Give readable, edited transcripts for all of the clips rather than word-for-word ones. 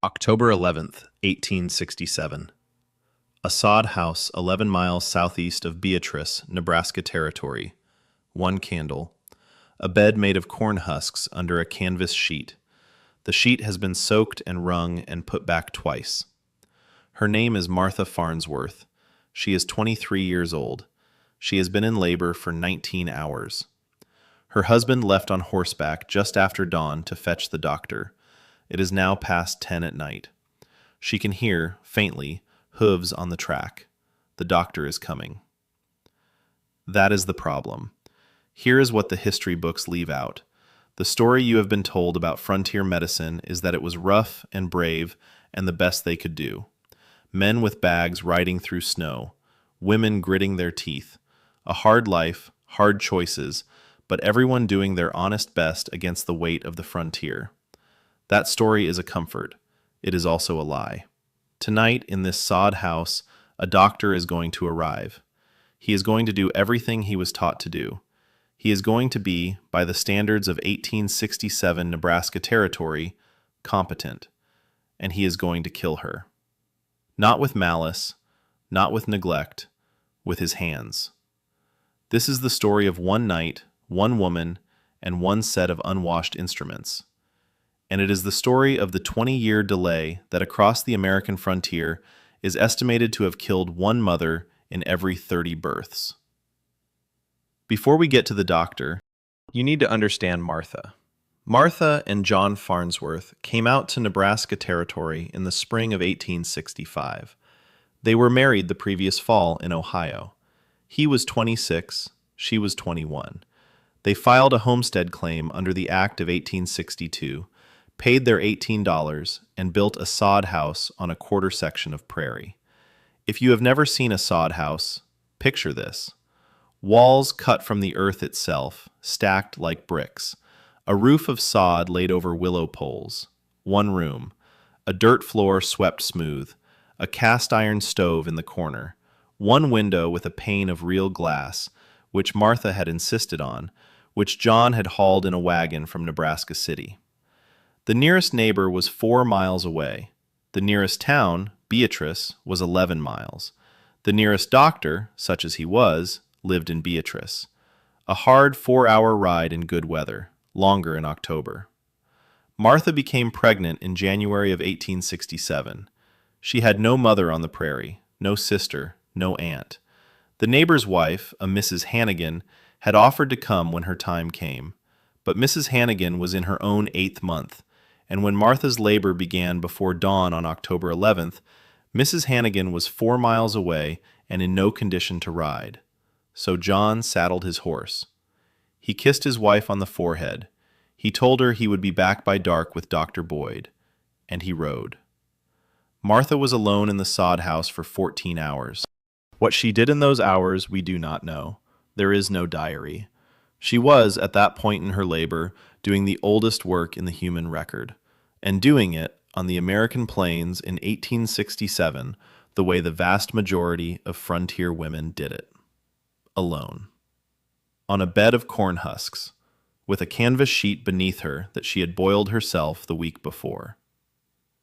October 11th, 1867. A sod house 11 miles southeast of Beatrice, Nebraska Territory. One candle. A bed made of corn husks under a canvas sheet. The sheet has been soaked and wrung and put back twice. Her name is Martha Farnsworth. She is 23 years old. She has been in labor for 19 hours. Her husband left on horseback just after dawn to fetch the doctor. It is now past 10 at night. She can hear, faintly, hooves on the track. The doctor is coming. That is the problem. Here is what the history books leave out. The story you have been told about frontier medicine is that it was rough and brave and the best they could do. Men with bags riding through snow, women gritting their teeth. A hard life, hard choices, but everyone doing their honest best against the weight of the frontier. That story is a comfort. It is also a lie. Tonight, in this sod house, a doctor is going to arrive. He is going to do everything he was taught to do. He is going to be, by the standards of 1867 Nebraska Territory, competent. And he is going to kill her. Not with malice, not with neglect, with his hands. This is the story of one night, one woman, and one set of unwashed instruments. And it is the story of the 20-year delay that across the American frontier is estimated to have killed one mother in every 30 births. Before we get to the doctor, you need to understand Martha. Martha and John Farnsworth came out to Nebraska Territory in the spring of 1865. They were married the previous fall in Ohio. He was 26, she was 21. They filed a homestead claim under the Act of 1862, paid their $18, and built a sod house on a quarter section of prairie. If you have never seen a sod house, picture this. Walls cut from the earth itself, stacked like bricks. A roof of sod laid over willow poles. One room. A dirt floor swept smooth. A cast iron stove in the corner. One window with a pane of real glass, which Martha had insisted on, which John had hauled in a wagon from Nebraska City. The nearest neighbor was 4 miles away. The nearest town, Beatrice, was 11 miles. The nearest doctor, such as he was, lived in Beatrice. A hard 4-hour ride in good weather, longer in October. Martha became pregnant in January of 1867. She had no mother on the prairie, no sister, no aunt. The neighbor's wife, a Mrs. Hannigan, had offered to come when her time came, but Mrs. Hannigan was in her own 8th month, and when Martha's labor began before dawn on October 11th, Mrs. Hannigan was 4 miles away and in no condition to ride. So John saddled his horse. He kissed his wife on the forehead. He told her he would be back by dark with Dr. Boyd, and he rode. Martha was alone in the sod house for 14 hours. What she did in those hours we do not know. There is no diary. She was, at that point in her labor, doing the oldest work in the human record, and doing it on the American plains in 1867 the way the vast majority of frontier women did it. Alone. On a bed of corn husks, with a canvas sheet beneath her that she had boiled herself the week before.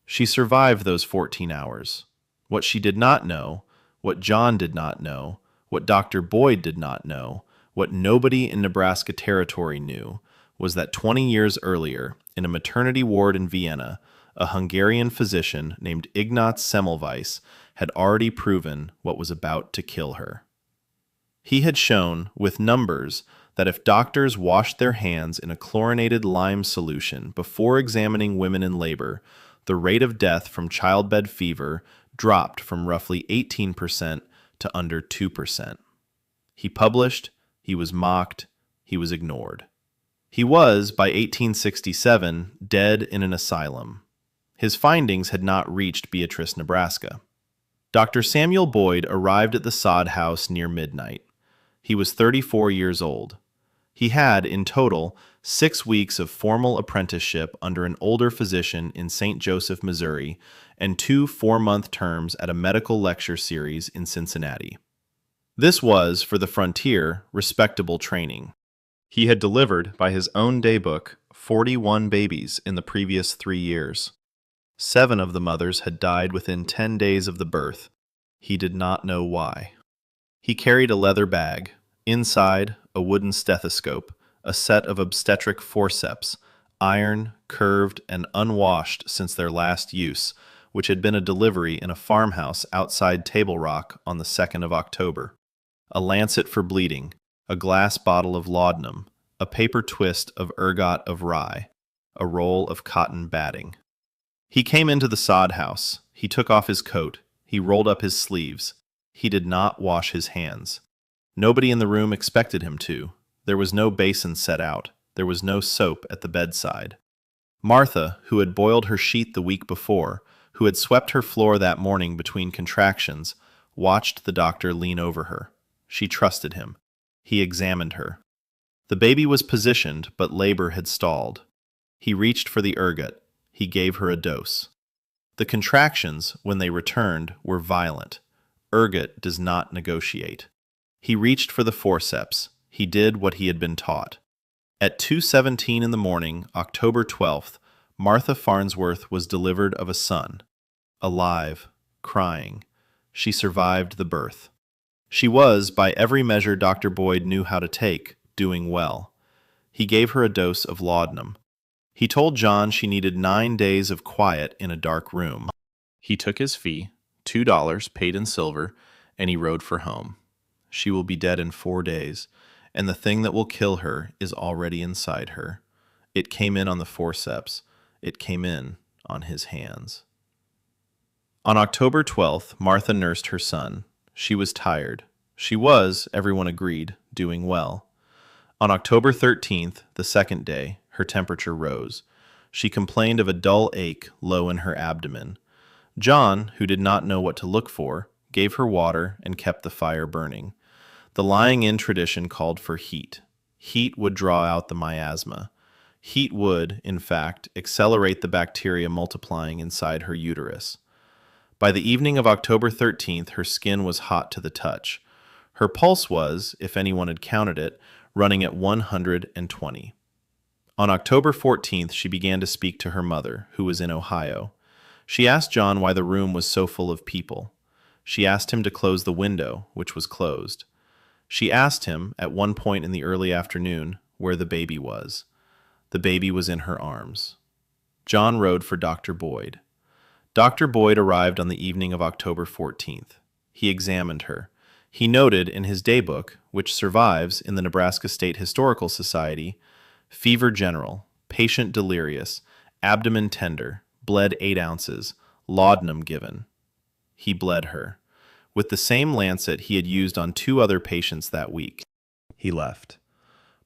She survived those 14 hours. What she did not know, what John did not know, what Dr. Boyd did not know, what nobody in Nebraska Territory knew, was that 20 years earlier, in a maternity ward in Vienna, a Hungarian physician named Ignaz Semmelweis had already proven what was about to kill her. He had shown, with numbers, that if doctors washed their hands in a chlorinated lime solution before examining women in labor, the rate of death from childbed fever dropped from roughly 18% to under 2%. He published, he was mocked, he was ignored. He was, by 1867, dead in an asylum. His findings had not reached Beatrice, Nebraska. Dr. Samuel Boyd arrived at the sod house near midnight. He was 34 years old. He had, in total, 6 weeks of formal apprenticeship under an older physician in St. Joseph, Missouri, and 2 4-month terms at a medical lecture series in Cincinnati. This was, for the frontier, respectable training. He had delivered, by his own daybook, 41 babies in the previous 3 years. 7 of the mothers had died within 10 days of the birth. He did not know why. He carried a leather bag. Inside, a wooden stethoscope, a set of obstetric forceps, iron, curved, and unwashed since their last use, which had been a delivery in a farmhouse outside Table Rock on the 2nd of October. A lancet for bleeding, a glass bottle of laudanum, a paper twist of ergot of rye, a roll of cotton batting. He came into the sod house. He took off his coat. He rolled up his sleeves. He did not wash his hands. Nobody in the room expected him to. There was no basin set out. There was no soap at the bedside. Martha, who had boiled her sheet the week before, who had swept her floor that morning between contractions, watched the doctor lean over her. She trusted him. He examined her. The baby was positioned, but labor had stalled. He reached for the ergot. He gave her a dose. The contractions, when they returned, were violent. Ergot does not negotiate. He reached for the forceps. He did what he had been taught. At 2:17 in the morning, October 12th, Martha Farnsworth was delivered of a son. Alive, crying. She survived the birth. She was, by every measure Dr. Boyd knew how to take, doing well. He gave her a dose of laudanum. He told John she needed 9 days of quiet in a dark room. He took his fee, $2 paid in silver, and he rode for home. She will be dead in 4 days, and the thing that will kill her is already inside her. It came in on the forceps. It came in on his hands. On October 12th, Martha nursed her son. She was tired. She was, everyone agreed, doing well. On October 13th, the second day, her temperature rose. She complained of a dull ache low in her abdomen. John, who did not know what to look for, gave her water and kept the fire burning. The lying-in tradition called for heat. Heat would draw out the miasma. Heat would, in fact, accelerate the bacteria multiplying inside her uterus. By the evening of October 13th, her skin was hot to the touch. Her pulse was, if anyone had counted it, running at 120. On October 14th, she began to speak to her mother, who was in Ohio. She asked John why the room was so full of people. She asked him to close the window, which was closed. She asked him, at one point in the early afternoon, where the baby was. The baby was in her arms. John rode for Dr. Boyd. Dr. Boyd arrived on the evening of October 14th. He examined her. He noted in his daybook, which survives in the Nebraska State Historical Society, fever general, patient delirious, abdomen tender, bled 8 ounces, laudanum given. He bled her. With the same lancet he had used on 2 other patients that week. He left.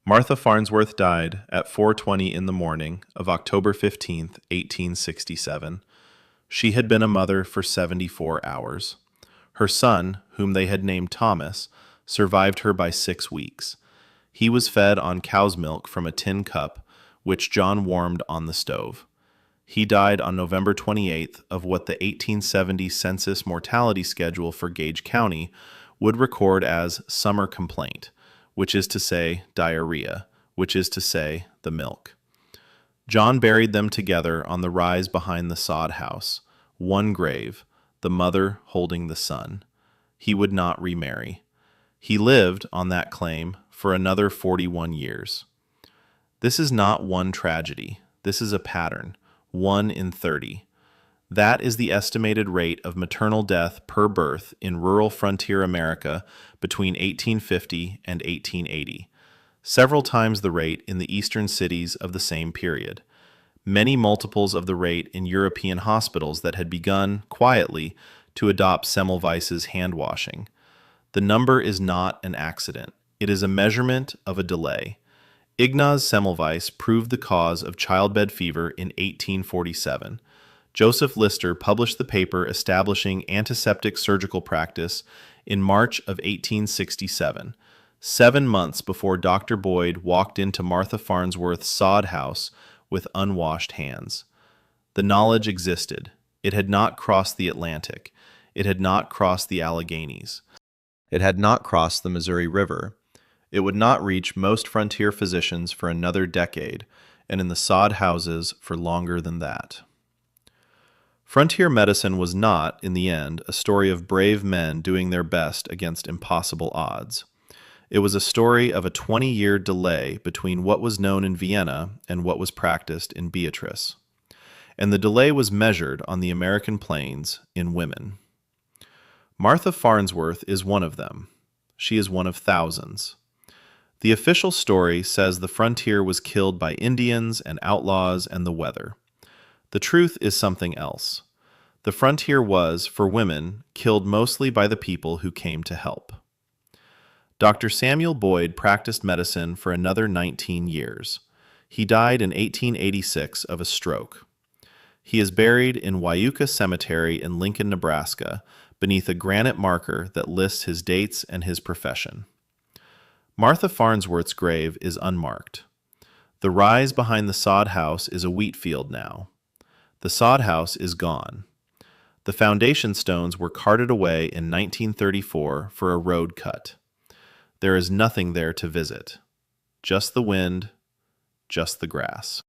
Martha Farnsworth died at 4:20 in the morning of October 15th, 1867. She had been a mother for 74 hours. Her son, whom they had named Thomas, survived her by 6 weeks. He was fed on cow's milk from a tin cup, which John warmed on the stove. He died on November 28th of what the 1870 Census mortality schedule for Gage County would record as summer complaint, which is to say diarrhea, which is to say the milk. John buried them together on the rise behind the sod house, one grave, the mother holding the son. He would not remarry. He lived on that claim for another 41 years. This is not one tragedy. This is a pattern, 1 in 30. That is the estimated rate of maternal death per birth in rural frontier America between 1850 and 1880, several times the rate in the eastern cities of the same period, many multiples of the rate in European hospitals that had begun, quietly, to adopt Semmelweis's hand-washing. The number is not an accident. It is a measurement of a delay. Ignaz Semmelweis proved the cause of childbed fever in 1847. Joseph Lister published the paper establishing antiseptic surgical practice in March of 1867, 7 months before Dr. Boyd walked into Martha Farnsworth's sod house with unwashed hands. The knowledge existed. It had not crossed the Atlantic. It had not crossed the Alleghenies. It had not crossed the Missouri River. It would not reach most frontier physicians for another decade, and in the sod houses for longer than that. Frontier medicine was not, in the end, a story of brave men doing their best against impossible odds. It was a story of a 20-year delay between what was known in Vienna and what was practiced in Beatrice. And the delay was measured on the American plains in women. Martha Farnsworth is one of them. She is one of thousands. The official story says the frontier was killed by Indians and outlaws and the weather. The truth is something else. The frontier was, for women, killed mostly by the people who came to help. Dr. Samuel Boyd practiced medicine for another 19 years. He died in 1886 of a stroke. He is buried in Wyuka Cemetery in Lincoln, Nebraska, beneath a granite marker that lists his dates and his profession. Martha Farnsworth's grave is unmarked. The rise behind the sod house is a wheat field now. The sod house is gone. The foundation stones were carted away in 1934 for a road cut. There is nothing there to visit. Just the wind, just the grass.